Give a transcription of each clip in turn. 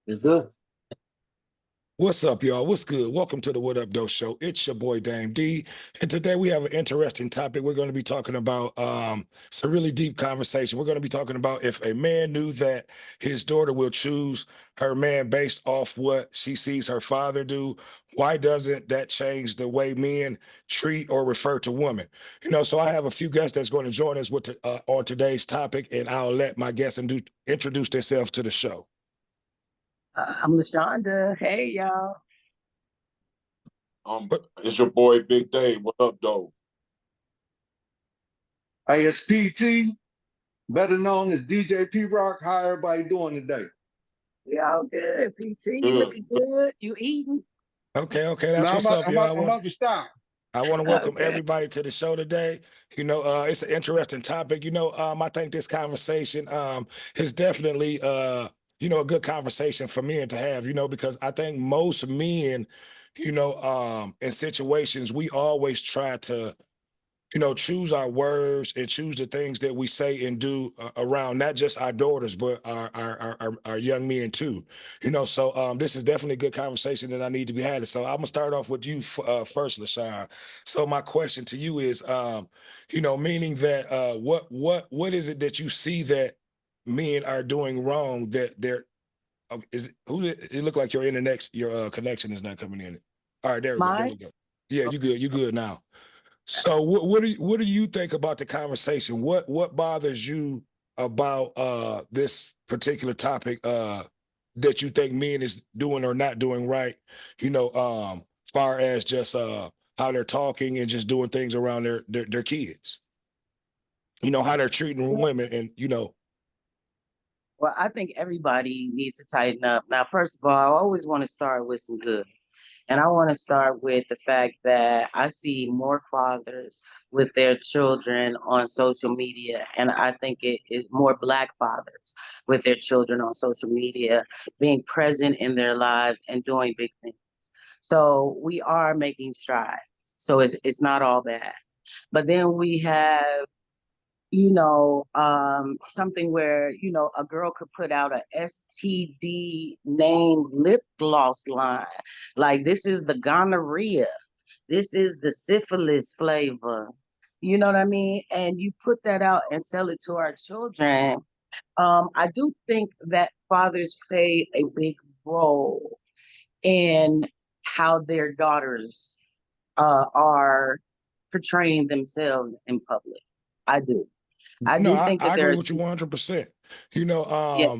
It's good. What's up, y'all? What's good? Welcome to the What Up Doe Show. It's your boy Dame D, and today we have an interesting topic. We're going to be talking about it's a really deep conversation. We're going to be talking about if a man knew that his daughter will choose her man based off what she sees her father do, why doesn't that change the way men treat or refer to women? So I have a few guests that's going to join us on today's topic, and I'll let my guests introduce themselves to the show. I'm LaShonda. Hey, y'all. It's your boy Big Dave. What up, though? ASPT, better known as DJ P Rock. How everybody doing today? We all good. PT, you looking good. You eating? Okay, that's what's up, y'all. I'm about to stop. I want to welcome Okay. everybody to the show today. It's an interesting topic. I think this conversation is definitely a good conversation for men to have, because I think most men, in situations, we always try to choose our words and choose the things that we say and do around not just our daughters, but our young men too. So this is definitely a good conversation that I need to be had. So I'm gonna start off with you first, LaShawn. So my question to you is, meaning that what is it that you see that men are doing wrong that they're it look like your connection is not coming in. All right, there we go. There Mine? we go. Yeah, you good now. So what do you think about the conversation? What bothers you about this particular topic that you think men is doing or not doing right? Far as just how they're talking and just doing things around their kids. How they're treating women and Well, I think everybody needs to tighten up. Now, first of all, I always want to start with some good. And I want to start with the fact that I see more fathers with their children on social media. And I think it is more Black fathers with their children on social media, being present in their lives and doing big things. So we are making strides. So it's not all bad. But then we have something where, a girl could put out a STD named lip gloss line. Like, this is the gonorrhea. This is the syphilis flavor. You know what I mean? And you put that out and sell it to our children. I do think that fathers play a big role in how their daughters are portraying themselves in public. I do. I No, do I, think that I there agree are with you two. 100%. Yeah,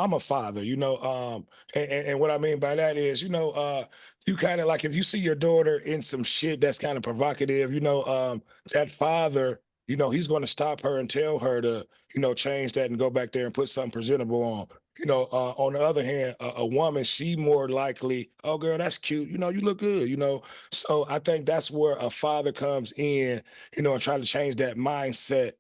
I'm a father, and what I mean by that is, you kind of like if you see your daughter in some shit that's kind of provocative, that father, he's going to stop her and tell her to, change that and go back there and put something presentable on. On the other hand, a woman, she more likely, oh girl, that's cute, you look good, So I think that's where a father comes in, and try to change that mindset,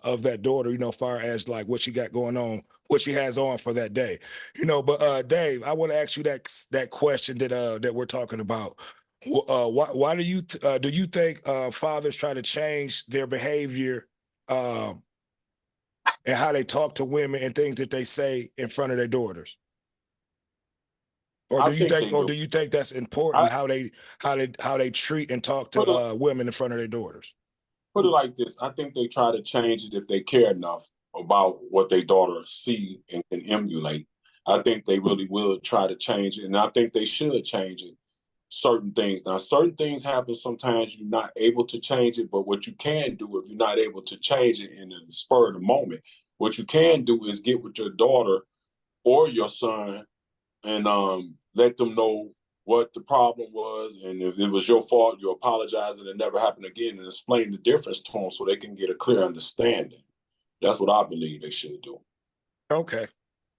of that daughter, far as like what she got going on, what she has on for that day, But Dave, I want to ask you that question that we're talking about. Why do you think fathers try to change their behavior, and how they talk to women and things that they say in front of their daughters? Or I do you think think, they or do. do you think that's I important how they treat and talk put it, to women in front of their daughters? put it like this. I think they try to change it if they care enough about what their daughter see and can emulate. I think they really will try to change it, and I think they should change it. Certain things. Now, certain things happen sometimes you're not able to change it, but what you can do if you're not able to change it in the spur of the moment, what you can do is get with your daughter or your son and let them know what the problem was, and if it was your fault, you apologize and it never happened again, and explain the difference to them so they can get a clear understanding. That's what I believe they should do. Okay.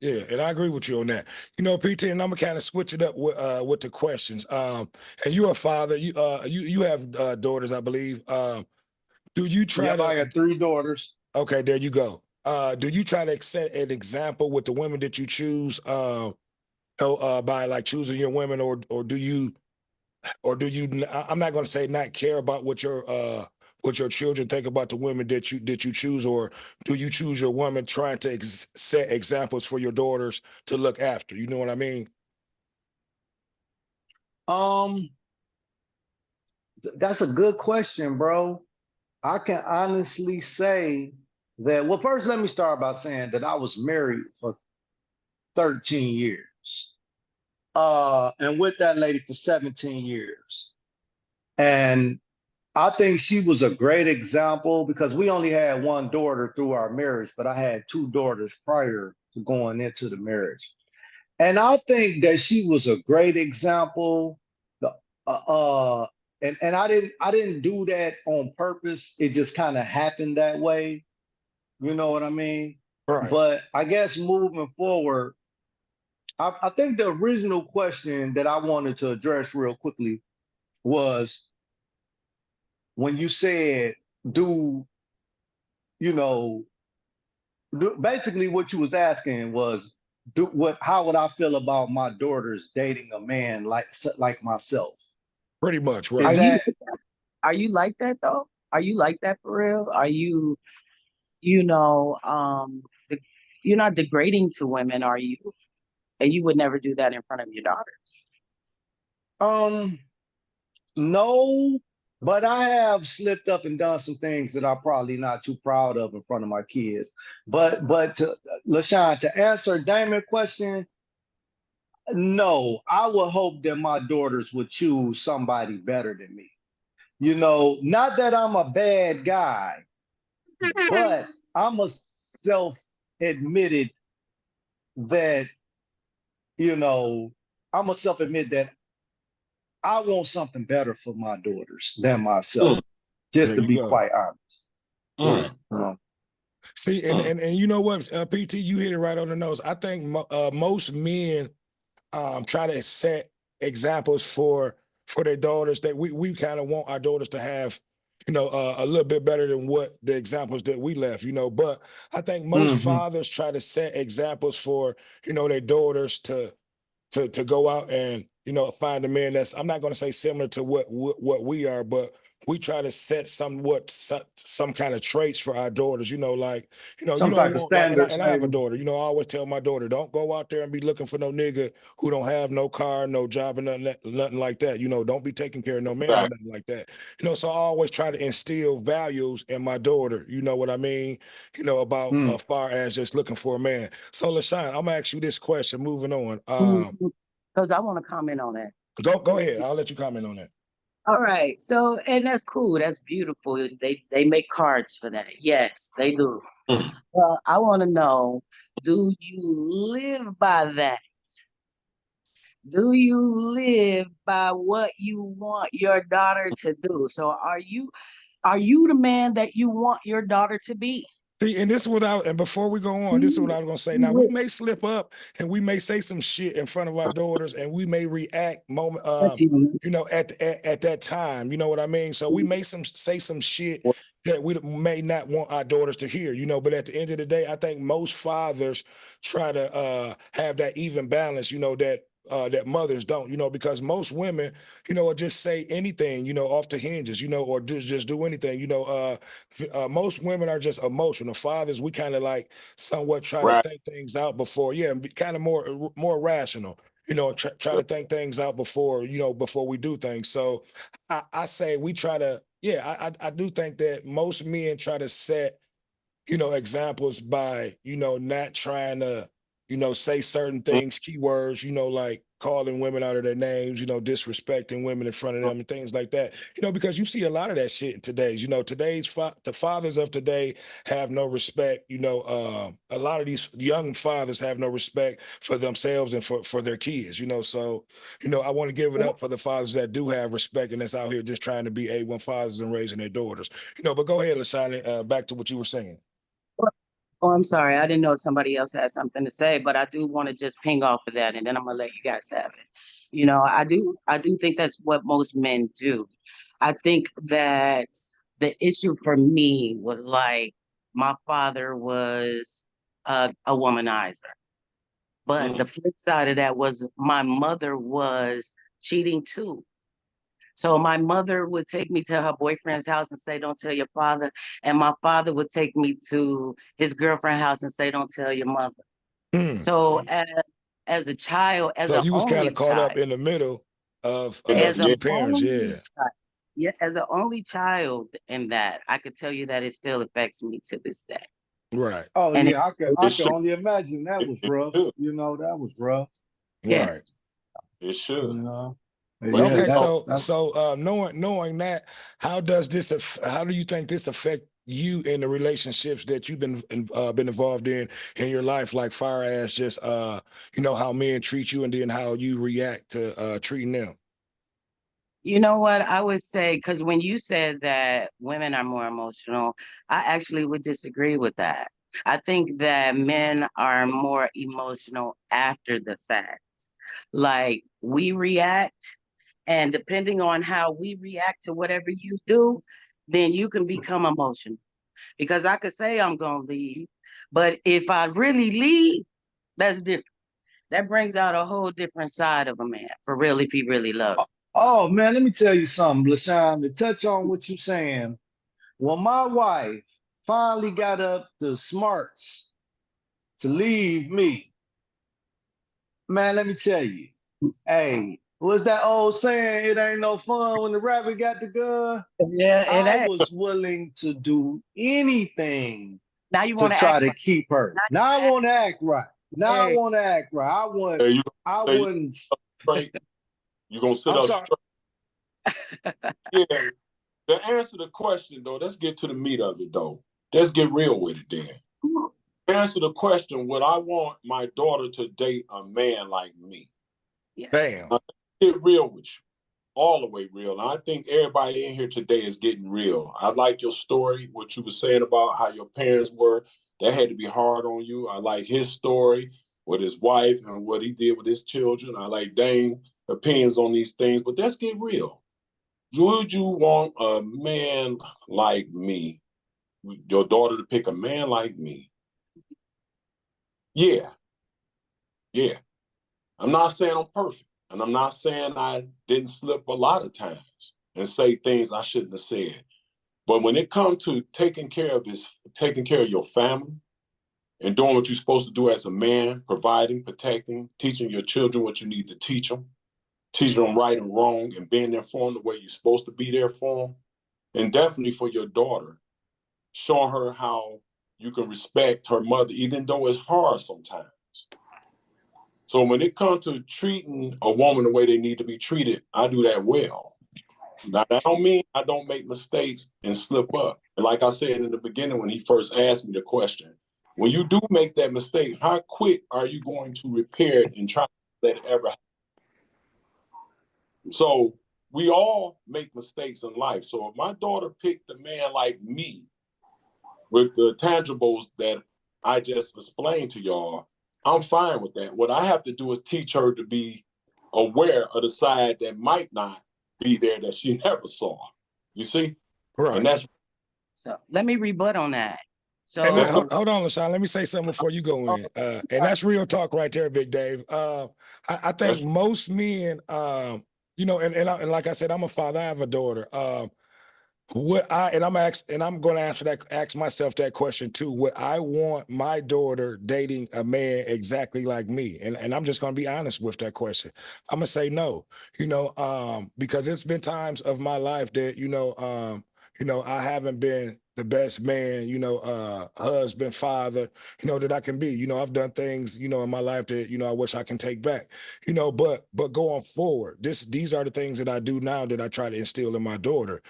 Yeah, and I agree with you on that. PT, and I'm gonna kind of switch it up with the questions. And you're a father. You have daughters, I believe. Do you try Yep, I to? got three daughters. Okay, there you go. Do you try to set an example with the women that you choose? By like choosing your women, or do you? I'm not going to say not care about what what your children think about the women that you choose, or do you choose your woman trying to set examples for your daughters to look after? You know what I mean? Um, that's a good question, bro. I can honestly say that, well, first let me start by saying that I was married for 13 years. And with that lady for 17 years. And I think she was a great example because we only had one daughter through our marriage, but I had two daughters prior to going into the marriage. And I think that she was a great example. Uh, uh, and I didn't do that on purpose. It just kind of happened that way. You know what I mean? Right. But I guess moving forward, I think the original question that I wanted to address real quickly was when you said, do you know, basically what you was asking was, how would I feel about my daughters dating a man like myself? Pretty much, Is Are right. you that are you like that though? Are you like that for real? Are you, you know, de- you're not degrading to women, are you? And you would never do that in front of your daughters. um no, but I have slipped up and done some things that I'm probably not too proud of in front of my kids. But to LaShawn, to answer Damon's question, no, I would hope that my daughters would choose somebody better than me. You know, not that I'm a bad guy, but I'm a self-admitted that, you know, I'm a self-admit that I want something better for my daughters than myself, Mm, just There to you be go. quite honest. mm, You know? See, mm. and you know what, PT, you hit it right on the nose. I think most men try to set examples for their daughters that we kind of want our daughters to have, a little bit better than what the examples that we left, But I think most Hmm. fathers try to set examples for, their daughters to go out and find a man that's, I'm not going to say similar to what we are, but we try to set some kind of traits for our daughters, like you Some don't type of want, like, and I, standards, and I have a maybe. daughter, I always tell my daughter, don't go out there and be looking for no nigga who don't have no car, no job, and nothing like that. Don't be taking care of no man or Right. nothing like that. So I always try to instill values in my daughter, you know what I mean, about Mm. far as just looking for a man. So LaShawn, I'm gonna ask you this question, moving on. Because I want to comment on that. Go ahead. I'll let you comment on that. All right. So, and that's cool. That's beautiful. They make cards for that. Yes, they do. Mm. Well, I want to know, do you live by that? Do you live by what you want your daughter to do? So are you the man that you want your daughter to be? See, and this is what and before we go on, this is what I was gonna say. Now we may slip up and we may say some shit in front of our daughters, and we may react That's you. at that time. You know what I mean? So we may say some shit that we may not want our daughters to hear, but at the end of the day, I think most fathers try to have that even balance, that mothers don't, because most women, will just say anything, off the hinges, or just do anything, most women are just emotional. Fathers, we kind of like somewhat try to Right. think things out before, yeah, and be kind of more rational, try to think things out before we do things. So I say we try to, yeah, I do think that most men try to set examples by, not trying to, say certain things, keywords, like calling women out of their names, disrespecting women in front of them and things like that, because you see a lot of that shit in today's, the fathers of today have no respect, a lot of these young fathers have no respect for themselves and for their kids, so, I want to give it up for the fathers that do have respect and that's out here just trying to be A1 fathers and raising their daughters, but go ahead, Lashani, back to what you were saying. Oh, I'm sorry. I didn't know if somebody else had something to say, but I do want to just ping off of that, and then I'm gonna let you guys have it. I do think that's what most men do. I think that the issue for me was like my father was a womanizer, but the Mm. flip side of that was my mother was cheating too. So my mother would take me to her boyfriend's house and say, "Don't tell your father." And my father would take me to his girlfriend's house and say, "Don't tell your mother." Hmm. So as a child, as So an you was kind of only caught child, up in the middle of as a two parents. only Yeah. child, yeah, as an only child in that, I could tell you that it still affects me to this day. Right. Oh And yeah, I It can should. only imagine that was It rough. should. You know, that was rough. yeah, Right. It You should. know. But But yeah, you Okay, know, so knowing that, how does this how do you think this affect you in the relationships that you've been involved in your life, like far as just how men treat you and then how you react to treating them? you know what I would say, because when you said that women are more emotional, I actually would disagree with that. I think that men are more emotional after the fact. Like we react, and depending on how we react to whatever you do, then you can become emotional. Because I could say I'm gonna leave, but if I really leave, that's different. That brings out a whole different side of a man, for real, if he really loves. oh man, let me tell you something, LaShawn, to touch on what you're saying. When my wife finally got up the smarts to leave me, man, let me tell you, hey, what's that old saying? It ain't no fun when the rabbit got the gun. Yeah, it I ain't. was willing to do anything Now you to want to try act to right. keep her. Now Now I want to act right. Now I hey, want to act right. you I say you wouldn't. straight. You gonna sit I'm up sorry. straight. Yeah. To answer the question though, let's get to the meat of it though. Let's get real with it then. Answer the question: would I want my daughter to date a man like me? yeah. Bam. Get real with you, all the way real. And I think everybody in here today is getting real. I like your story, what you were saying about how your parents were. That had to be hard on you. I like his story with his wife and what he did with his children. I like Dane opinions on these things, but let's get real. Would you want a man like me, your daughter to pick a man like me? Yeah, yeah. I'm not saying I'm perfect, and I'm not saying I didn't slip a lot of times and say things I shouldn't have said. But when it comes to taking care of your family and doing what you're supposed to do as a man, providing, protecting, teaching your children what you need to teach them right and wrong, and being there for them the way you're supposed to be there for them, and definitely for your daughter, showing her how you can respect her mother, even though it's hard sometimes. So when it comes to treating a woman the way they need to be treated, I do that well. Now, that don't mean I don't make mistakes and slip up. And like I said in the beginning, when he first asked me the question, when you do make that mistake, how quick are you going to repair it and try to let it ever happen? So we all make mistakes in life. So if my daughter picked a man like me with the tangibles that I just explained to y'all, I'm fine with that. What I have to do is teach her to be aware of the side that might not be there that she never saw. You see? And Right. that's So let me rebut on that. And that's So hold on, LaShawn. Let me say something before you go in. And that's real talk right there, Big Dave. I think that's most men, and like I said, I'm a father. I have a daughter. Would I, and I'm going to ask myself that question too. Would I want my daughter dating a man exactly like me? And I'm just going to be honest with that question. I'm gonna say no. Because it's been times of my life that I haven't been the best man, husband, father, that I can be. I've done things, in my life that I wish I can take back. But going forward, these are the things that I do now that I try to instill in my daughter.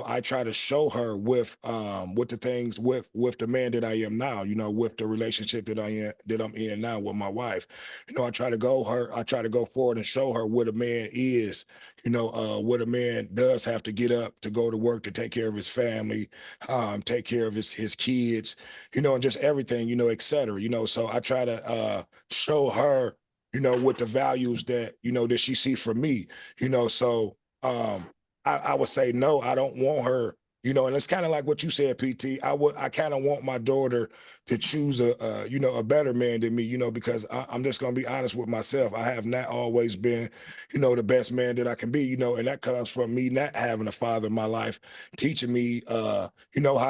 I try to show her with the things with the man that I am now, with the relationship that I'm in now with my wife. I try to go forward and show her what a man is, what a man does have to get up to go to work to take care of his family, take care of his kids, and just everything, et cetera. So I try to show her, with the values that she see from me, so I would say no, I don't want her You know, and it's kind of like what you said, PT. I kind of want my daughter to choose a better man than me, you know, because I'm just gonna be honest with myself. I have not always been, the best man that I can be, and that comes from me not having a father in my life, teaching me, how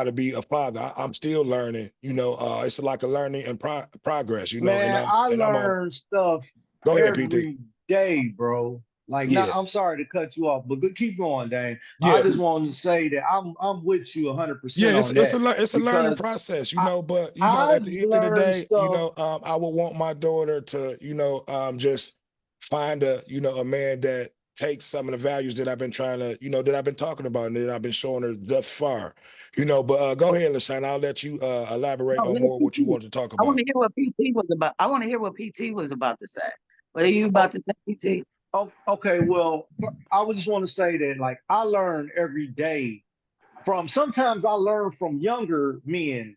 to be a father. I'm still learning, it's like a learning and progress, and Man, I'm I and I'm on. learn stuff Go ahead, PT. every day, bro. Like, now Yeah, I'm sorry to cut you off, but keep going, Dane. I yeah. just wanted to say that I'm with you Yeah, 100% it's on it's a that it's a learning because process, I but at I've the end of the learned day, stuff. I would want my daughter to, just find a man that takes some of the values that I've been trying to, that I've been talking about and that I've been showing her thus far, but go ahead, LaShawn. I'll let you elaborate No, on let more what you PT. want to talk I want about. to hear what PT was about. I want to hear what PT was about to say. What are you about Oh, to say, PT? oh, okay. Well, I would just want to say that, like, I learn every day from. Sometimes I learn from younger men,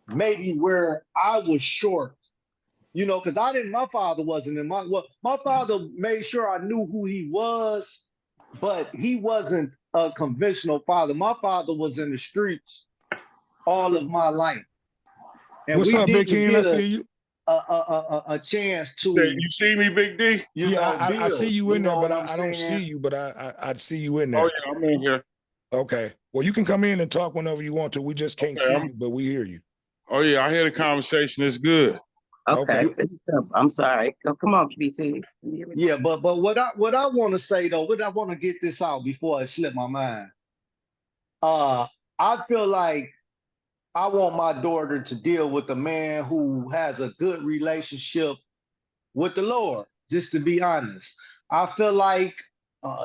maybe where I was short. Because I didn't. My father wasn't in my. Well, my father made sure I knew who he was, but he wasn't a conventional father. My father was in the streets all of my life, and What's we up, Big didn't Ken? I get see you. a chance Say, to, you see me, Big D? Yeah, I see build. you You in there, know but what I, I'm I don't saying? see you, but I see you in Oh there. yeah, I'm in here. Okay. Well, you can come in and talk whenever you want to. We just can't Okay, see you, but we hear you. oh yeah, I hear the conversation. It's good. Okay, Okay. finish up. I'm sorry. Come on, PT. Let me hear Yeah, but what I want to say though, what I want to get this out before it slip my mind. Uh, I feel like I want my daughter to deal with a man who has a good relationship with the Lord. Just to be honest, I feel like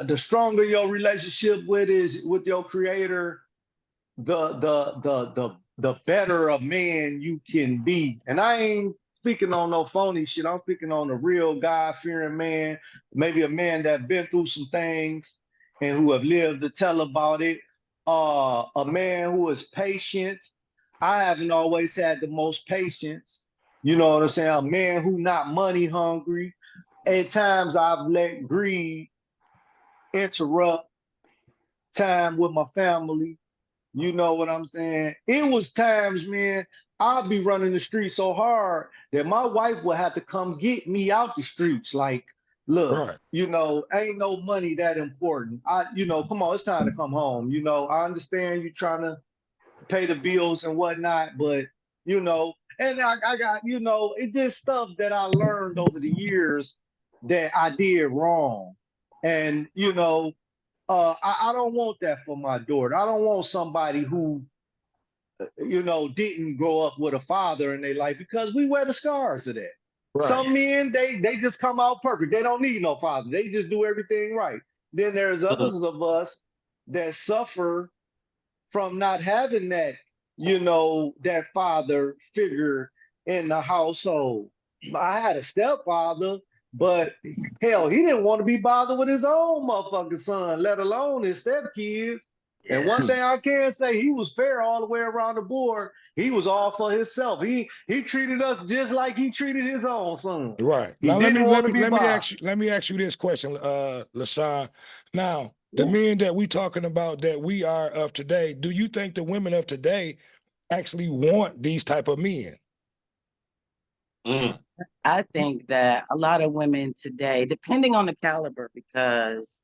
the stronger your relationship with your Creator, the better a man you can be. And I ain't speaking on no phony shit. I'm speaking on a real God fearing man, maybe a man that been through some things and who have lived to tell about it. A man who is patient. I haven't always had the most patience. You know what I'm saying? A man who not money hungry. At times I've let greed interrupt time with my family. You know what I'm saying? It was times, man, I'd be running the streets so hard that my wife would have to come get me out the streets. Like, look, Right. ain't no money that important. Come on, it's time to come home. I understand you trying to pay the bills and whatnot, but and I got, it's just stuff that I learned over the years that I did wrong. And I don't want that for my daughter. I don't want somebody who, didn't grow up with a father in their life because we wear the scars of that. Right. Some men, they just come out perfect. They don't need no father. They just do everything right. Then there's Mm. others of us that suffer from not having that father figure in the household. I had a stepfather, but hell, he didn't want to be bothered with his own motherfucking son, let alone his stepkids. And Yeah. one thing I can say, he was fair all the way around the board. He was all for himself. He treated us just like he treated his own son. Right. He Now let me didn't let want to me be let me bothered. ask you this question, LaShawn. Now, the men that we talking about that we are of today, do you think the women of today actually want these type of men? Mm. I think that a lot of women today, depending on the caliber, because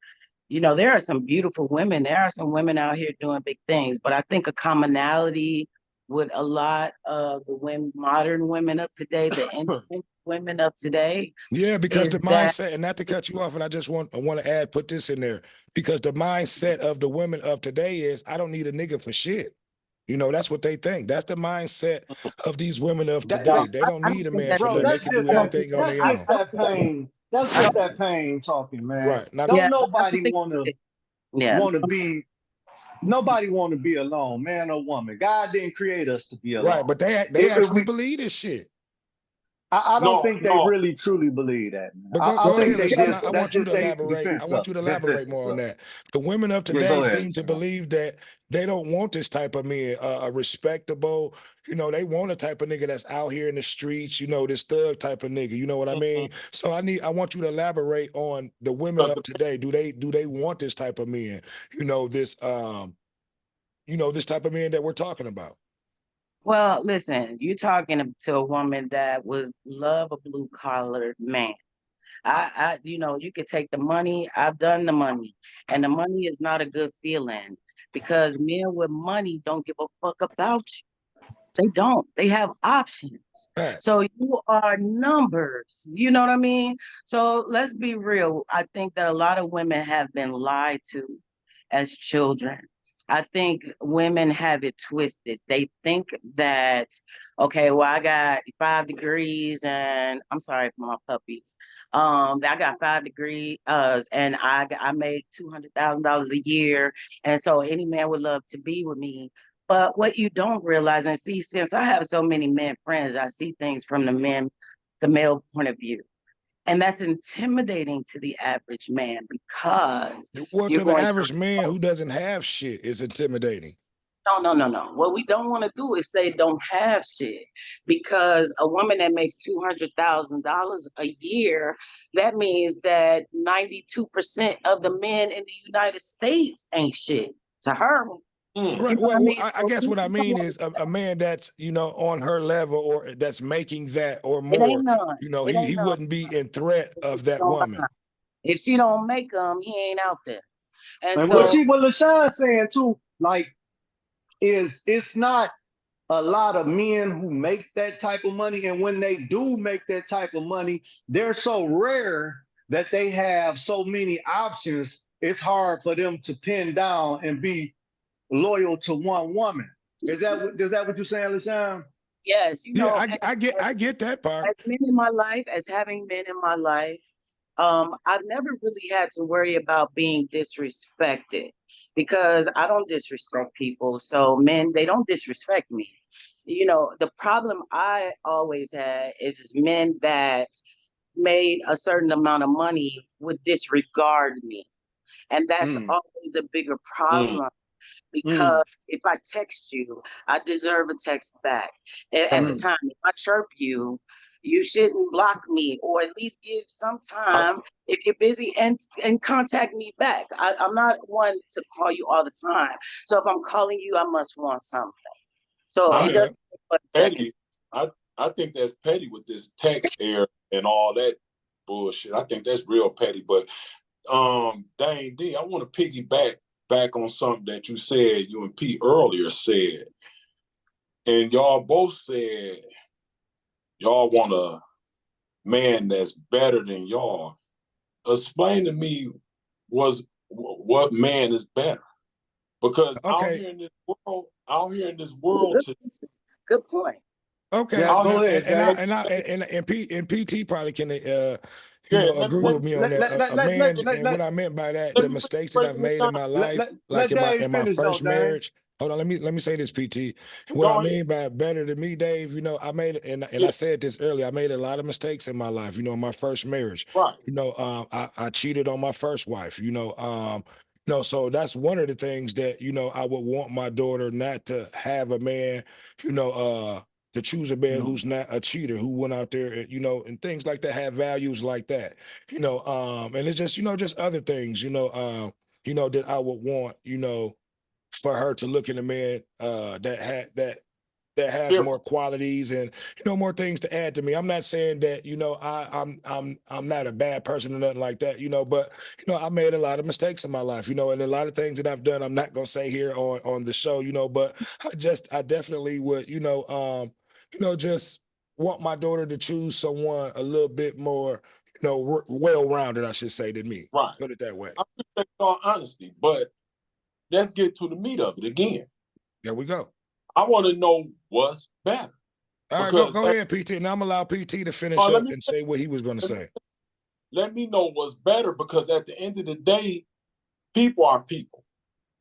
there are some beautiful women. There are some women out here doing big things, but I think a commonality with a lot of the women, modern women of today, the independent women of today, Yeah, because the is that mindset, and not to cut you off, and I want to put this in there, because the mindset of the women of today is I don't need a nigga for shit. That's what they think. That's the mindset of these women of That, well, today. that They don't I don't need a think man that's for bro, nothing. true. They that's can I do just don't, that everything on that's their I, just own. I that don't think that's pain. That's I just don't, that pain talking, man. Right. Now, Don't yeah, I don't nobody think want to yeah. want to be nobody want to be alone, man or woman. God didn't create us to be right, alone. but they If actually we, believe this shit. I don't No, think they no. really truly believe that. Man. But I go think ahead, they LaShawn. just I that's want you just to they elaborate. I defense want up you to elaborate defenses more on up. that. The women of Yeah, today go ahead, seem to Sean. believe that they don't want this type of man, a respectable, they want a type of nigga that's out here in the streets, this thug type of nigga. You know what I mean? Mhm. So I want you to elaborate on the women 'Cause of today. Do they want this type of men? This this type of man that we're talking about? Well, listen, you're talking to a woman that would love a blue collar man. You could take the money. I've done the money, and the money is not a good feeling because men with money don't give a fuck about you. They don't. They have options. Facts. So you are numbers. You know what I mean? So let's be real. I think that a lot of women have been lied to as children. I think women have it twisted. They think that, okay, well, I got 5 degrees and I'm sorry for my puppies. I got 5 degrees and I made $200,000 a year. And so any man would love to be with me. But what you don't realize, and see, since I have so many men friends, I see things from the male point of view. And that's intimidating to the average man because Well, you're to the going average man to, who doesn't have shit, it's intimidating. no. What we don't want to do is say don't have shit because a woman that makes $200,000 a year, that means that 92% of the men in the United States ain't shit to her. You Right. know what I Well, mean? I So guess we what I don't mean want is a man that's, on her level or that's making that or it ain't more, none. It he ain't none. wouldn't be in threat If of she that don't woman. buy 'em. If she don't make them, he ain't out there. And And Yeah. so, what LaShawn saying too, like, is it's not a lot of men who make that type of money. And when they do make that type of money, they're so rare that they have so many options. It's hard for them to pin down and be loyal to one woman. Is that what you're saying, LaShawn? yes, Yeah, as I get that part. men in my life, as having men in my life, I've never really had to worry about being disrespected because I don't disrespect people. So men, they don't disrespect me. The problem I always had is men that made a certain amount of money would disregard me. And that's Mm, always a bigger Mm. problem mm, because if I text you, I deserve a text back. At the mm. time, if I chirp you, you shouldn't block me or at least give some I, time if you're busy and contact me back. I'm not one to call you all the time. So if I'm calling you, I must want something. So I it Okay. doesn't take but a second. petty. I think that's petty with this text air and all that bullshit. I think that's real petty. But Dane D, I want to piggyback back on something that you said, you and P earlier said, and y'all both said y'all want a man that's better than y'all. Explain to me what man is better? Because Okay. out here in this world, Good point. Okay. Yeah, out Now, go here, ahead, Dave. and PT probably can yeah. agree with me on that. A man, and what I meant by that, Let the me mistakes that break I've this made down. in my life, like Let Dave in my finish though, first Dave. marriage. Hold on, let me say this, PT. What I Go ahead. mean by better than me, Dave, I made it, and Yeah, I said this earlier. I made a lot of mistakes in my life. In my first marriage. right. I cheated on my first wife. So that's one of the things that I would want my daughter not to have a man. You know, to choose a man Mm. who's not a cheater, who went out there, and, and things like that, have values like that. And it's just just other things, that I would want, for her to look at a man that has more Different. qualities and more things to add to me. I'm not saying that I'm not a bad person or nothing like that, but I made a lot of mistakes in my life, and a lot of things that I've done I'm not gonna say here on the show, but I definitely would just want my daughter to choose someone a little bit more well-rounded, I should say, than me. Right. Put it that way. I appreciate y'all honesty, but let's get to the meat of it again. There we go. I want to know what's better All right, because go ahead, PT. Now I'm gonna allow PT to finish let up me and say what he was gonna let me say. let me know what's better because at the end of the day, people are people.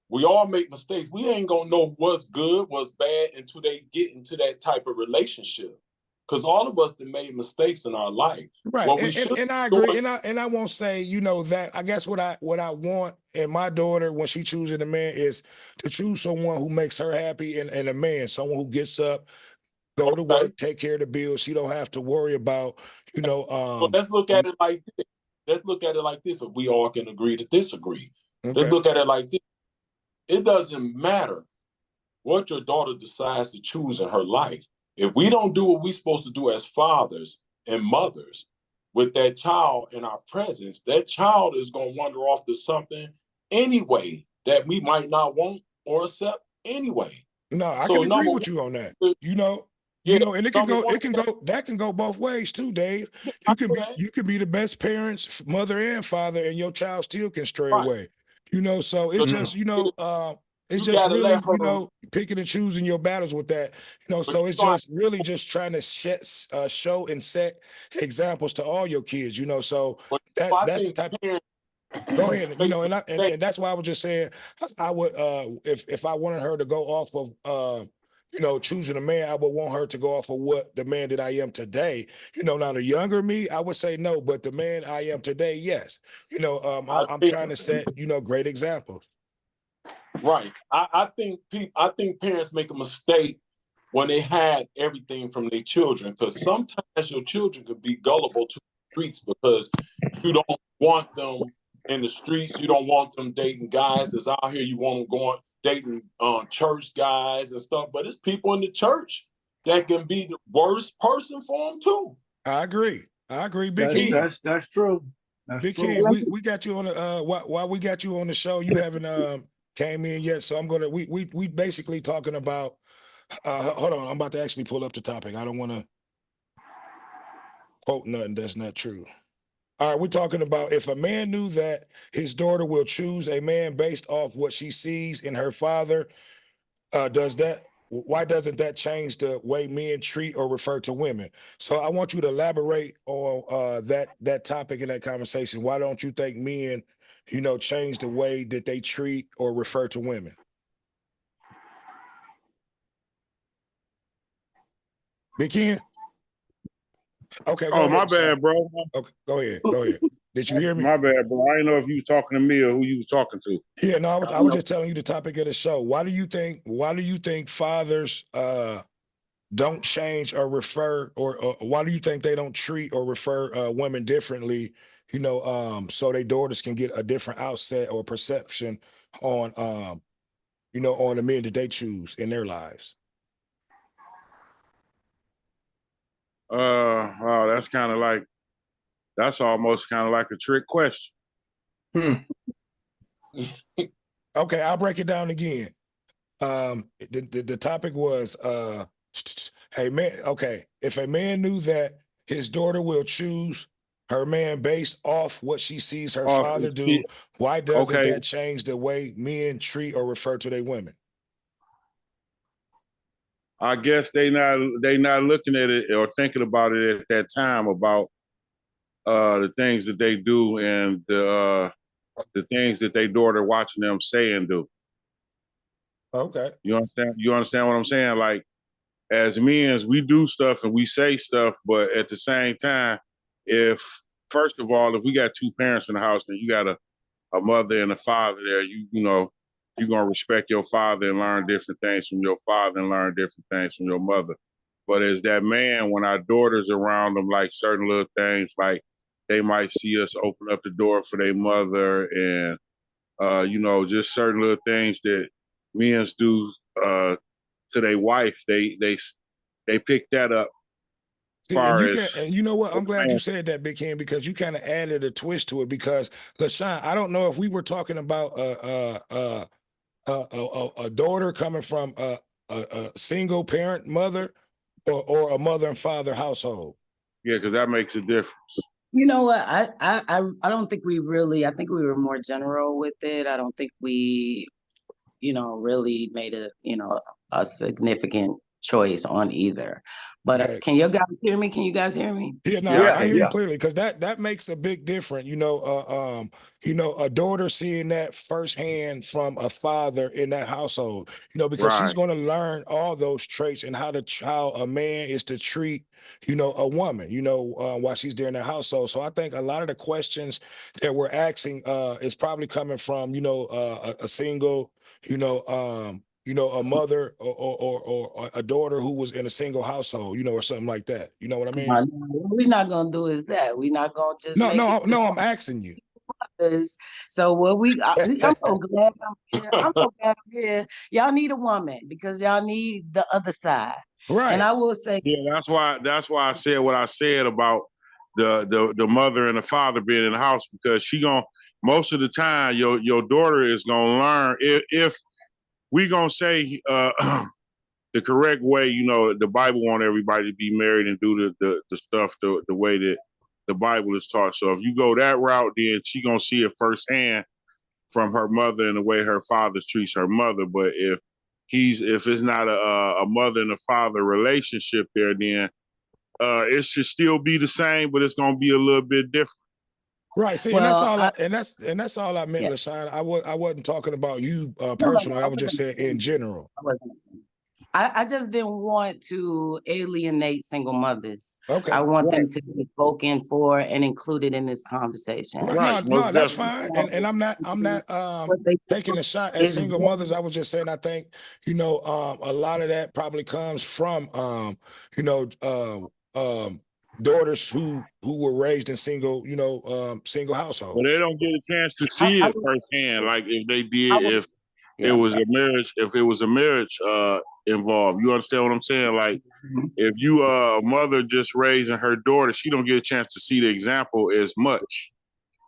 We all make mistakes. We ain't gonna know what's good, what's bad until they get into that type of relationship. Because all of us that made mistakes in our life. Right, What we and, should and and I be agree, doing, and I won't say that. I guess what I want in my daughter when she chooses a man is to choose someone who makes her happy, and a man, someone who gets up, go to okay. work, take care of the bills. She don't have to worry about, So let's look at it like this. Let's look at it like this. If we all can agree to disagree. Let's okay, look at it like this. It doesn't matter what your daughter decides to choose in her life. If we don't do what we're supposed to do as fathers and mothers with that child in our presence, that child is going to wander off to something anyway that we might not want or accept anyway. No, I So can agree number with you on that. one, yeah, And it number one, that can go both ways too, Dave. I know that. You can be the best parents, mother and father, and your child still can stray Right. away. So it's just, it's You just gotta really, let her. picking and choosing your battles with that. So it's just really just trying to show and set examples to all your kids, So But I that's the think type. parents Go ahead. make And that's why I was just saying I would if I wanted her to go off of choosing a man, I would want her to go off of what the man that I am today. Now the younger me, I would say no, but the man I am today, yes. I'm think trying to set, great examples. right. I think parents make a mistake when they hide everything from their children, because sometimes your children could be gullible to the streets because you don't want them in the streets. You don't want them dating guys that's out here. You want them going dating church guys and stuff. But it's people in the church that can be the worst person for them too. I agree. Big That's Ken. that's true. That's Big true. Ken, we got you on the while we got you on the show, you haven't came in yet. So I'm gonna we basically talking about hold on, I'm about to actually pull up the topic. I don't want to quote nothing that's not true. All right, we're talking about if a man knew that his daughter will choose a man based off what she sees in her father, why doesn't that change the way men treat or refer to women? So I want you to elaborate on that topic in that conversation. Why don't you think men, change the way that they treat or refer to women? Big Ken? Okay, go Oh, my ahead, son. bad, bro. Okay, go ahead. Did you hear me? My bad, bro. I didn't know if you were talking to me or who you was talking to. Yeah, no, I was just telling you the topic of the show. Why do you think fathers don't change or refer, or why do you think they don't treat or refer women differently, so their daughters can get a different outset or perception on on the men that they choose in their lives? Wow, that's almost kind of like a trick question. Okay, I'll break it down again. The topic was hey man, okay, if a man knew that his daughter will choose her man based off what she sees her father do, why doesn't Okay. that change the way men treat or refer to their women? I guess they not looking at it or thinking about it at that time about the things that they do and the things that their daughter watching them say and do. Okay. You understand? You understand what I'm saying? Like, as men, we do stuff and we say stuff, but at the same time, first of all, if we got two parents in the house, then you got a mother and a father there, you're gonna respect your father and learn different things from your father and learn different things from your mother. But as that man, when our daughter's around them, like certain little things, like they might see us open up the door for their mother and just certain little things that men do to their wife, they pick that up. And you know what? I'm glad you said that, Big Ken, because you kind of added a twist to it. Because LaShawn, I don't know if we were talking about a daughter coming from a single parent mother or a mother and father household. Yeah, because that makes a difference. You know what? I don't think we really. I think we were more general with it. I don't think we, really made a significant choice on either. But Hey. can you guys hear me? Can you guys hear me? Yeah, no, I hear you clearly, because that makes a big difference. A daughter seeing that firsthand from a father in that household. Because she's going to learn all those traits and how a man is to treat, a woman. While she's there in that household. So I think a lot of the questions that we're asking is probably coming from a single, a mother or a daughter who was in a single household, or something like that. You know what I mean? What we're not gonna do is that. We're not gonna just No, I'm asking you. So what I'm so glad I'm here. I'm so glad I'm here. Y'all need a woman because y'all need the other side. Right. And I will say, Yeah, that's why I said what I said about the mother and the father being in the house, because she gonna most of the time your daughter is gonna learn if we gonna say the correct way. You know, the Bible want everybody to be married and do the stuff the way that the Bible is taught. So if you go that route, then she gonna see it firsthand from her mother and the way her father treats her mother. But if it's not a mother and a father relationship there, then it should still be the same, but it's gonna be a little bit different. Right. See, and that's all that's all I meant, Yeah. LaShawn. I wasn't talking about you No, personally. I I was just saying in general. I wasn't. I just didn't want to alienate single mothers. Okay. I want Right. them to be spoken for and included in this conversation. Right. Right, No, most that's definitely. fine. And I'm not What they taking a shot at is single mothers. I was just saying I think, a lot of that probably comes from daughters who were raised in single, single But households. they don't get a chance to I, see I, it firsthand, like if they I did, would, if it yeah. was a marriage, involved. You understand what I'm saying? Like Mhm. if you a mother just raising her daughter, she don't get a chance to see the example as much.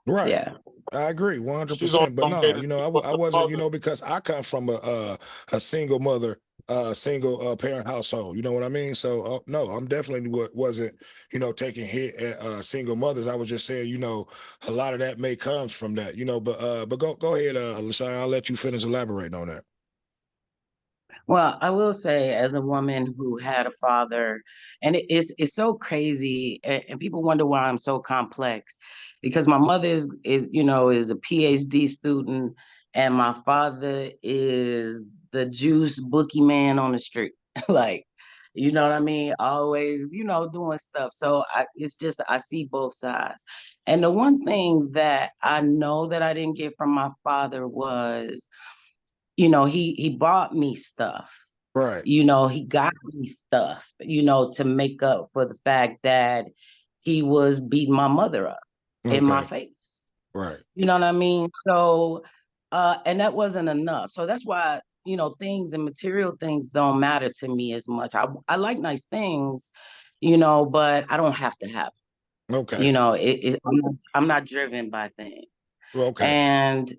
Right. Yeah. I agree She's only 100%. But gonna no, get to see what I the wasn't, mother. because I come from a single mother, single parent household. You know what I mean? So no, I'm definitely wasn't, taking hit at single mothers. I was just saying, a lot of that may comes from that, but go ahead, LaShawn, I'll let you finish elaborating on that. Well, I will say, as a woman who had a father, and it's so crazy, and people wonder why I'm so complex, because my mother is a PhD student, and my father is the juice bookie man on the street, like, you know what I mean? Always, doing stuff. So it's just I see both sides, and the one thing that I know that I didn't get from my father was, he bought me stuff. Right. He got me stuff, to make up for the fact that he was beating my mother up in my Okay. face. Right. You know what I mean? So, and that wasn't enough. So that's why, things and material things don't matter to me as much. I like nice things, but I don't have to have them. Okay. I'm not driven by things. Okay. And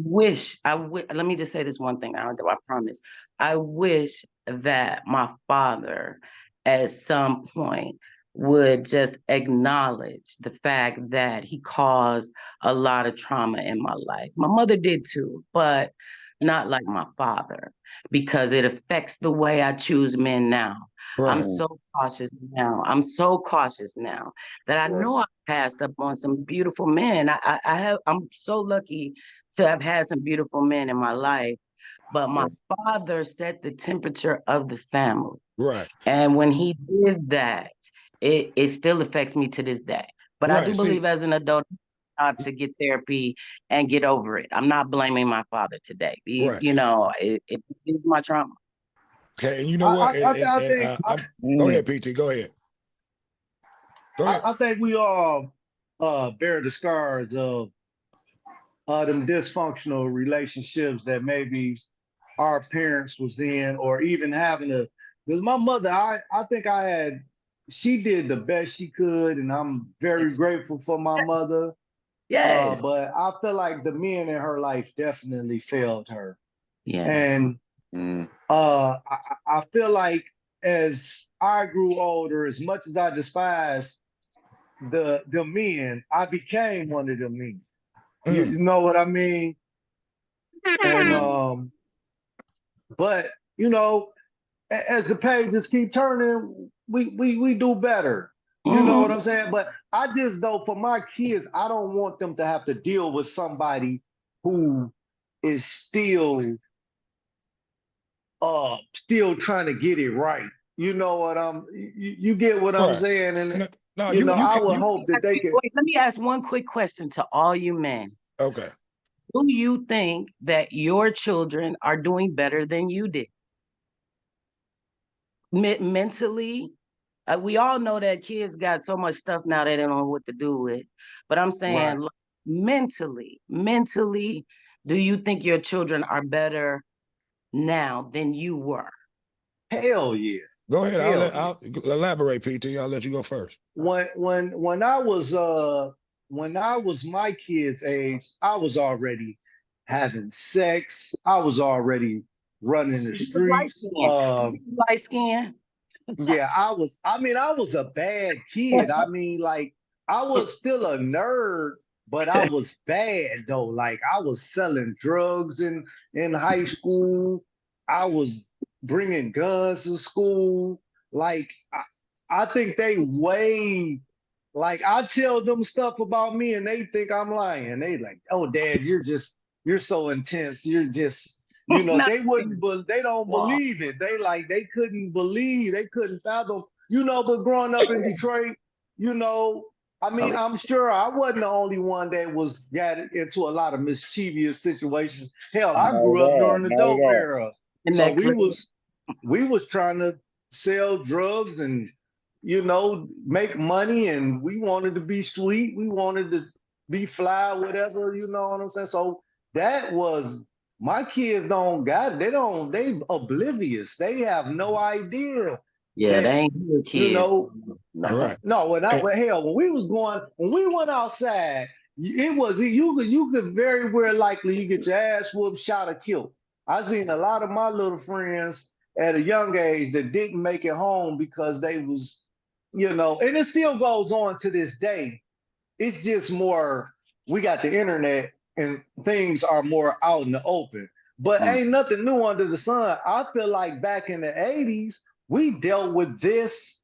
let me just say this one thing. I promise. I wish that my father at some point would just acknowledge the fact that he caused a lot of trauma in my life. My mother did too, but not like my father, because it affects the way I choose men now. I'm Right. so cautious now. I'm so cautious now that I Right. know I passed up on some beautiful men. I'm so lucky to have had some beautiful men in my life, but my father set the temperature of the family. Right. And when he did that, it still affects me to this day. But I do Right. believe See, as an adult to get therapy and get over it. I'm not blaming my father today. right. It is my trauma. Okay. And you know what? I think Go ahead, PT. Go ahead. Go ahead. I think we all bear the scars of them dysfunctional relationships that maybe our parents was in, or even having a. Because my mother, I think she did the best she could, and I'm very Yes. grateful for my mother. Yes. But I feel like the men in her life definitely failed her, Yeah. and I feel like as I grew older, as much as I despise the men, I became one of the men. You know what I mean? And but as the pages keep turning, we do better. You know what Mhm. I'm saying? But I just though for my kids, I don't want them to have to deal with somebody who is still trying to get it right. You know what you get what I'm Right. saying? And No, you I can would hope that they could. Wait, let me ask one quick question to all you men. okay. Do you think that your children are doing better than you did? Mentally, we all know that kids got so much stuff now they don't know what to do with. But I'm Right. saying, mentally, do you think your children are better now than you were? Hell yeah. Go ahead. Hell yeah. I'll elaborate, PT. I'll let you go first. When I was my kid's age, I was already having sex. I was already running the streets. Light skin. Yeah, I was a bad kid. I mean, like, I was still a nerd, but I was bad though. Like, I was selling drugs in high school. I was bringing guns to school. Like, I think they way, like, I tell them stuff about me and they think I'm lying. They like, oh, Dad, you're so intense. You're just, they wouldn't, but they don't believe it. They couldn't believe, they couldn't fathom, but growing up in Detroit, I mean, I'm sure I wasn't the only one that got into a lot of mischievous situations. Hell, I Not grew at up all. during the Not at dope all. era. So we was trying to sell drugs and make money, and we wanted to be sweet. We wanted to be fly, whatever, you know what I'm saying? So that was my kids they oblivious. They have no idea Yeah, that, they ain't your you kids. know, Right. no, And, when we went outside, you could very well likely you get your ass whooped, shot, or killed. I seen a lot of my little friends at a young age that didn't make it home because they was, and it still goes on to this day. It's just more, we got the internet and things are more out in the open. But ain't nothing new under the sun. I feel like back in the 80s, we dealt with this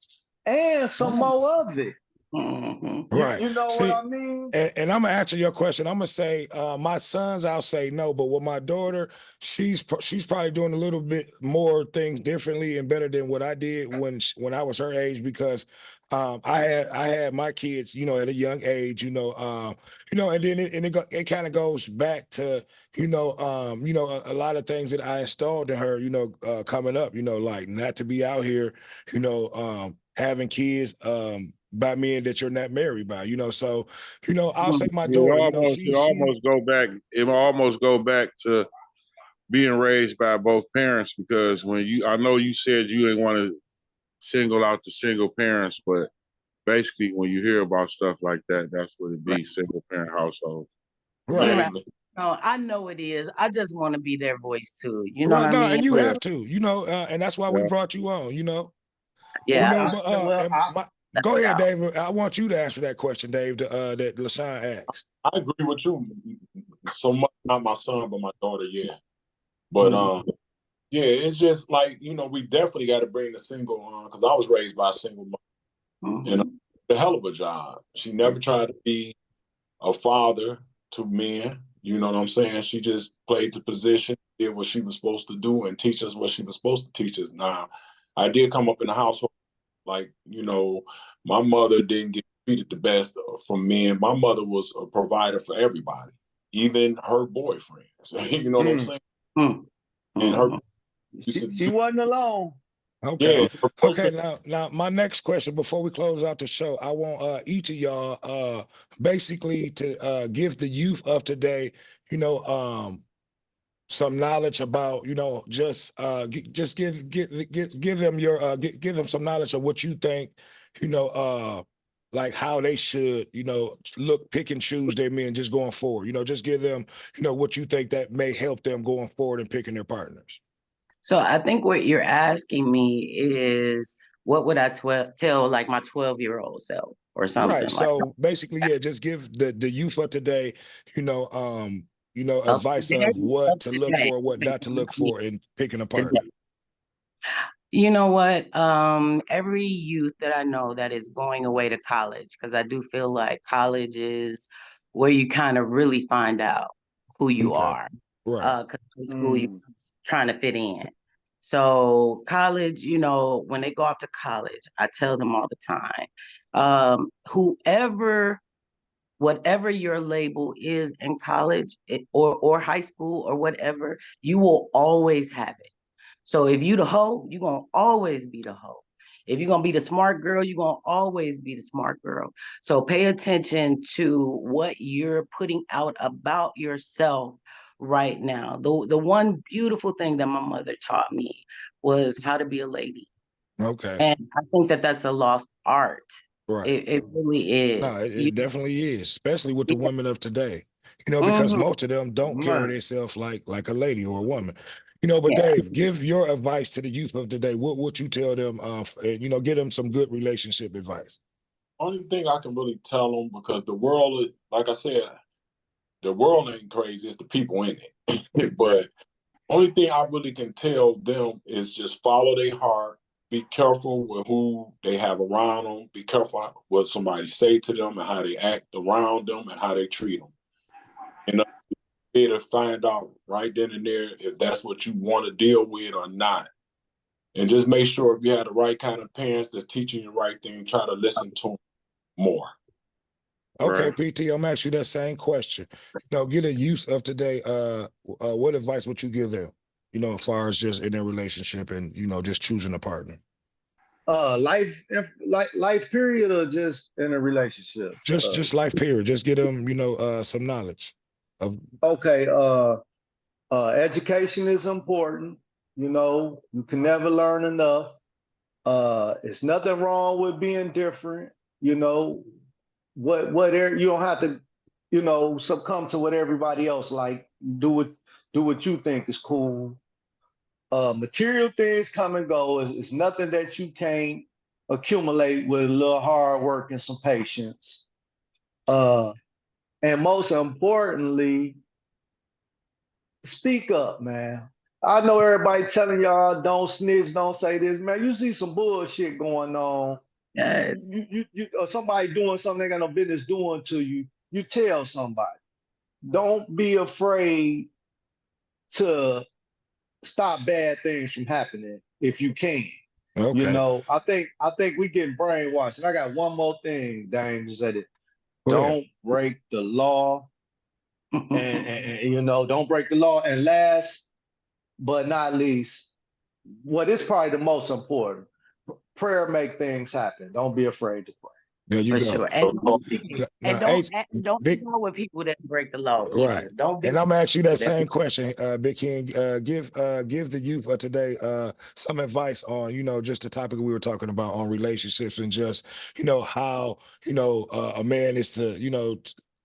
and some more of it. Mhm. right. You know what See, I mean? and I'm gonna answer your question. I'm gonna say my sons, I'll say no, but with my daughter, she's probably doing a little bit more things differently and better than what I did when I was her age, because I had my kids, at a young age, and then it kind of goes back to a lot of things that I installed in her, coming up, like not to be out here, having kids by men that you're not married by, so I'll say my daughter, It almost go back. It almost go back to being raised by both parents, because I know you said you didn't want to single out the single parents, but basically when you hear about stuff like that, that's what it be, Right. single parent household. right. Mainly. No, I know it is. I just want to be their voice too. You know Well, what I no, mean? and you Yeah. have to, and that's why we Yeah. brought you on, Yeah. Go ahead, David. I want you to answer that question, Dave, that LaShawn asked. I agree with you so much. Not my son, but my daughter, yeah. But yeah, it's just like, we definitely got to bring the single on, because I was raised by a single mom, and a hell of a job. She never tried to be a father to men. You know what I'm saying? She just played the position, did what she was supposed to do, and teach us what she was supposed to teach us. Now, I did come up in a household, like, my mother didn't get treated the best from men. My mother was a provider for everybody, even her boyfriends. You know what I'm saying? And her she wasn't alone. Okay. yeah, her Okay. boyfriend. Now, my next question before we close out the show, I want each of y'all basically to give the youth of today, some knowledge about, just give them give them some knowledge of what you think, like how they should, pick and choose their men just going forward. Just give them, what you think that may help them going forward and picking their partners. So I think what you're asking me is, what would I tell like my 12-year-old self or something Right. like So basically, yeah, just give the youth of today, of advice today? of what Of to look today. for, what not to look for in picking a Today. partner. You know what? Every youth that I know that is going away to college, because I do feel like college is where you kind of really find out who you Okay. are. Right. Because in school you're trying to fit in. So college, when they go off to college, I tell them all the time, whatever your label is in college, or high school or whatever, you will always have it. So if you the hoe, you're gonna always be the hoe. If you're gonna be the smart girl, you're gonna always be the smart girl. So pay attention to what you're putting out about yourself right now. The one beautiful thing that my mother taught me was how to be a lady. Okay. And I think that that's a lost art. Right. It really No, is. it definitely is, especially with the Yeah. women of today. Because Mhm. most of them don't carry Man. themselves like a lady or a woman. But Yeah. Dave, give your advice to the youth of today. What would you tell them? And give them some good relationship advice. Only thing I can really tell them, because the world, like I said, the world ain't crazy. It's the people in it. But only thing I really can tell them is just follow their heart. Be careful with who they have around them. Be careful what somebody say to them and how they act around them and how they treat them. And be able to find out right then and there if that's what you want to deal with or not. And just make sure if you have the right kind of parents that's teaching you the right thing, try to listen to them more. Okay, Right. PT, I'm asking you that same question. Get a use of today. What advice would you give them? As far as just in their relationship and just choosing a partner. Life period, or just in a relationship? Just life period. Just get them, some knowledge of. Okay. Education is important. You can never learn enough. It's nothing wrong with being different. You know, you don't have to, succumb to what everybody else like. Do what you think is cool. Material things come and go. It's nothing that you can't accumulate with a little hard work and some patience. Uh, and most importantly, speak up, man. I know everybody telling y'all don't snitch, don't say this, man. You see some bullshit going on. Yes. Or somebody doing something they got no business doing to you. You tell somebody. Don't be afraid to stop bad things from happening if you can. Okay. I think we getting brainwashed. And I got one more thing, Dane, to say that Go ahead. don't break the law. And don't break the law. And last but not least, what is probably the most important, prayer make things happen. Don't be afraid to pray. There you For go. sure. And Now, don't big. hang out with people that break the law Right. either. Don't be And I'm gonna ask you that with that. same question, Big King. Give the youth of today some advice on, just the topic we were talking about on relationships and just, how, a man is to,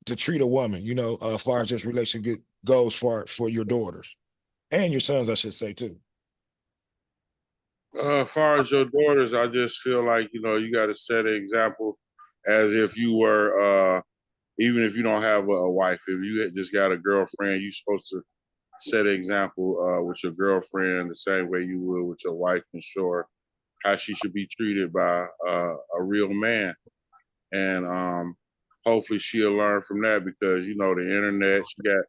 to treat a woman, as far as just relationship goes for your daughters and your sons, I should say too. As far as your daughters, I just feel like, you got to set an example as if you were, even if you don't have a wife, if you just got a girlfriend, you're supposed to set an example with your girlfriend the same way you would with your wife, and show how she should be treated by a real man. And hopefully she'll learn from that, because, the internet, she got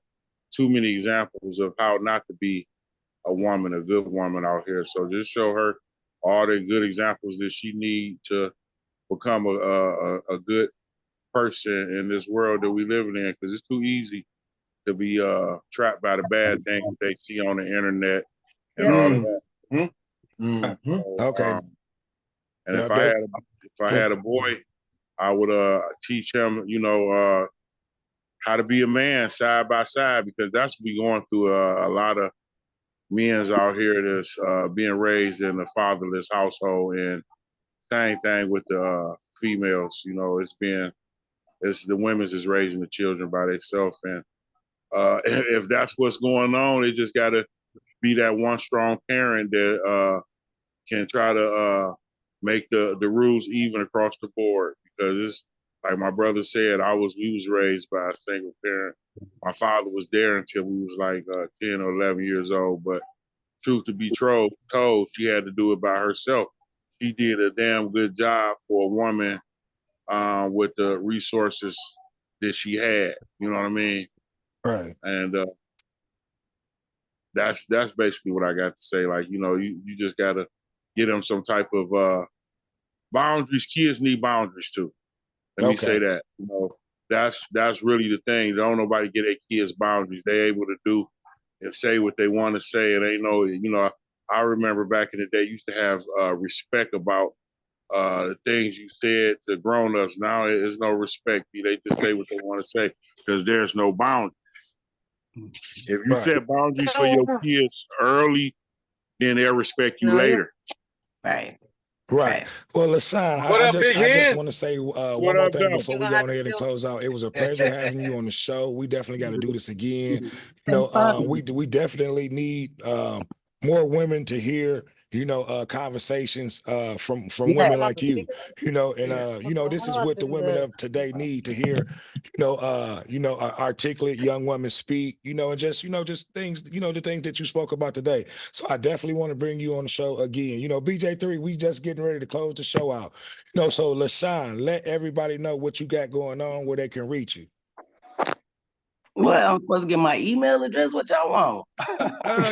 too many examples of how not to be a woman, a good woman out here. So just show her all the good examples that she need to become a good person in this world that we living in, because it's too easy to be trapped by the bad things that they see on the internet and all of that. Mm-hmm. So, Okay. and Yeah, if I had a boy, I would teach him, how to be a man side by side, because that's what we going through. A lot of men's out here that's being raised in a fatherless household, and same thing with the females. It's the women's is raising the children by themselves, and if that's what's going on, it just got to be that one strong parent that can try to make the rules even across the board. Because it's like my brother said, we was raised by a single parent. My father was there until we was like 10 or 11 years old, but truth to be told, she had to do it by herself. She did a damn good job for a woman with the resources that she had. You know what I mean? right. And that's basically what I got to say. Like, you just got to get them some type of boundaries. Kids need boundaries too. Let me say Okay. that. That's really the thing. Don't nobody get their kids boundaries. They able to do and say what they want to say. It ain't no, I remember back in the day, you used to have respect about the things you said to grown-ups. Now there's no respect. They just say what they want to say because there's no boundaries. If you Right. set boundaries for your kids early, then they'll respect you later. Right. Right. Well, LaShawn, What I up, Big just Hen? want to say What one more up, thing though? before we go on ahead and close out. It was a pleasure having you on the show. We definitely got to do this again. You know, we definitely need more women to hear, you know, conversations from women like you. You know, and you know, this is what the women of today need to hear. You know, articulate young women speak. You know, and just just things. You know, the things that you spoke about today. So I definitely want to bring you on the show again. You know, BJ3, we just getting ready to close the show out. You know, so LaShawn, let everybody know what you got going on, where they can reach you. Well, I'm supposed to get my email address. What y'all want?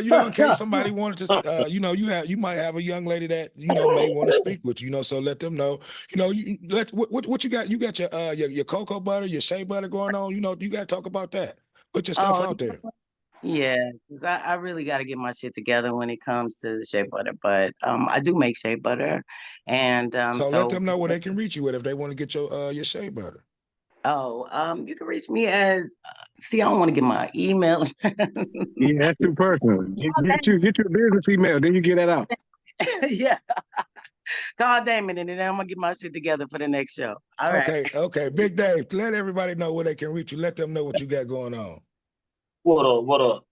You know, in case somebody wanted to, you know, you might have a young lady that may want to speak with you. You know, so let them know. You know, you let what you got. You got your cocoa butter, your shea butter going on. You know, you got to talk about that. Put your stuff out there. Yeah, because I really got to get my shit together when it comes to the shea butter. But I do make shea butter, and so let them know where they can reach you with if they want to get your shea butter. You can reach me at. See, I don't want to get my email. Yeah, that's too personal. Get your business email, then you get that out. Yeah. God damn it, and then I'm gonna get my shit together for the next show. All right. Okay. Big Dave, let everybody know where they can reach you. Let them know what you got going on. What up? What up?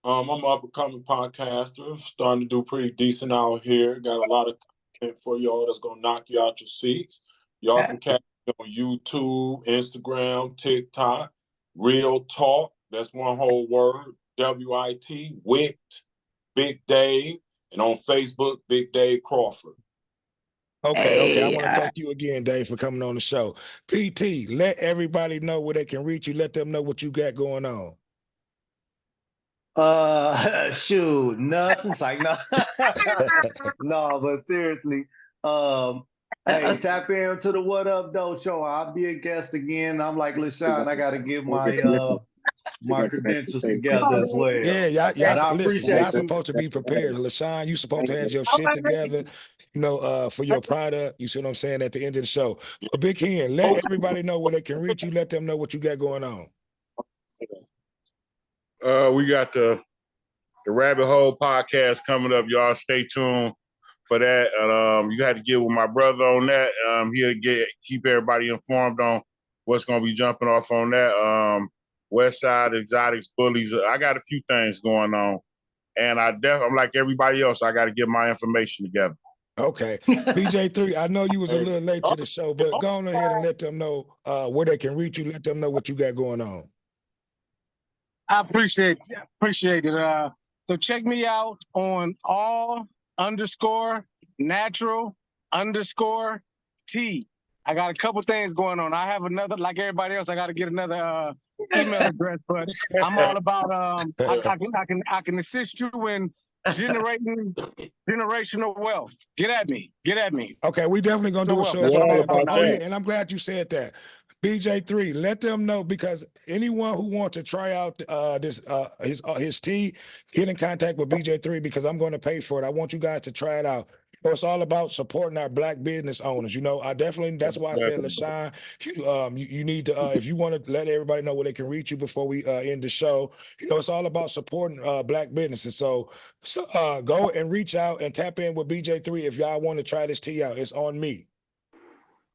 I'm an up-and-coming podcaster, starting to do pretty decent out here. Got a lot of content for y'all that's gonna knock you out your seats. Y'all can catch me on YouTube, Instagram, TikTok, Real Talk. That's one whole word. WIT, WIT, Big Dave, and on Facebook, Big Dave Crawford. Okay. I want to thank you again, Dave, for coming on the show. PT, let everybody know where they can reach you. Let them know what you got going on. Shoot, nothing. It's like no, no, but seriously, hey, tap into the What Up Though show. I'll be a guest again. I'm like LaShawn, I got to get my my credentials together as well. Yeah, But I listen, appreciate y'all supposed to be prepared. LaShawn, you supposed to have your shit together, you know, for your product. You see what I'm saying at the end of the show. But Big Hen, let everybody know where they can reach you. Let them know what you got going on. We got the Rabbit Hole podcast coming up. Y'all stay tuned for that. You got to get with my brother on that. He'll keep everybody informed on what's gonna be jumping off on that. West Side Exotics Bullies. I got a few things going on, and I'm like everybody else. I got to get my information together. Okay, BJ3, I know you was a little late to the show, but go on ahead and let them know where they can reach you. Let them know what you got going on. I appreciate it. So check me out on all_natural_T. I got a couple things going on. I have another, like everybody else, I got to get another email address, but I'm all about I can assist you in generating generational wealth. Get at me. Okay, we definitely gonna do a show about that. But yeah, and I'm glad you said that. BJ3, let them know, because anyone who wants to try out his tea, get in contact with BJ3, because I'm going to pay for it. I want you guys to try it out. You know, it's all about supporting our Black business owners. You know, that's why I said, LaShawn, you need to, if you want to let everybody know where they can reach you before we end the show, you know, it's all about supporting Black businesses. So go and reach out and tap in with BJ3 if y'all want to try this tea out. It's on me.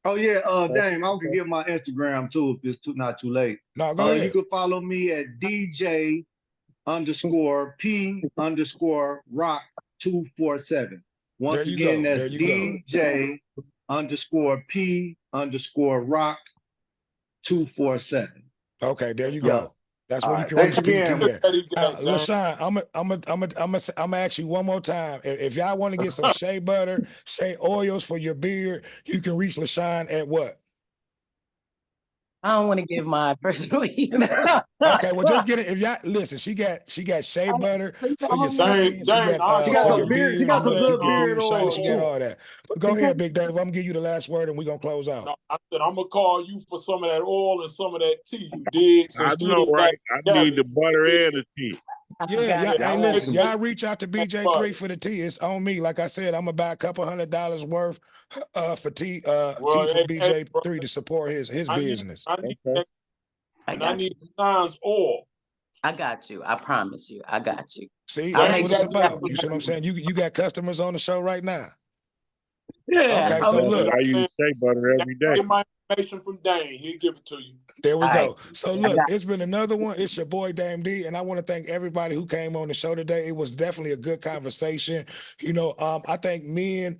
Oh yeah, Dame, I can give my Instagram too if it's not too late. No, go ahead. You can follow me at DJ_P_Rock247. Once again, that's DJ_P_Rock247. Okay, there you go. That's where you can reach PT at. LaShawn, I'm gonna ask you one more time. If y'all want to get some shea butter, shea oils for your beard, you can reach LaShawn at what? I don't want to give my personal email. Okay, well, just get it. If y'all listen, she got shea butter for your skin. She got for your beard. She got some good beard oil. She got all that. But go ahead, Big Dave. I'm gonna give you the last word, and we're gonna close out. No, I said I'm gonna call you for some of that oil and some of that tea. You dig? I know, right? I need the butter and the tea. Yeah, got yeah. you. Hey, I listen, want y'all reach out to BJ3 for the tea. It's on me. Like I said, I'm gonna buy a couple $100 worth for tea Well, for hey, bro, BJ3 to support his I need, business. I need, Okay. that, I and I got you. need Don's oil. I got you. I promise you. I got you. See, I'll that's make what it's that about. happen. You see what I'm saying? You got customers on the show right now. Yeah. Okay, I'll so make That's it look, I happen. use shea butter every day. Get my information from Dane. He'll give it to you. there we All right. go. So I look, got it's been another one. It's your boy Dame D, and I want to thank everybody who came on the show today. It was definitely a good conversation. I think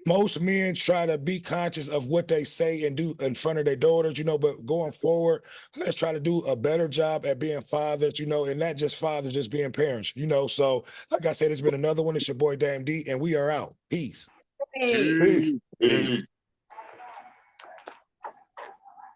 most men try to be conscious of what they say and do in front of their daughters, but going forward, let's try to do a better job at being fathers, and not just fathers, just being parents. So like I said, it's been another one. It's your boy Dame D, and we are out. Peace. Hey. Peace. Peace. Peace.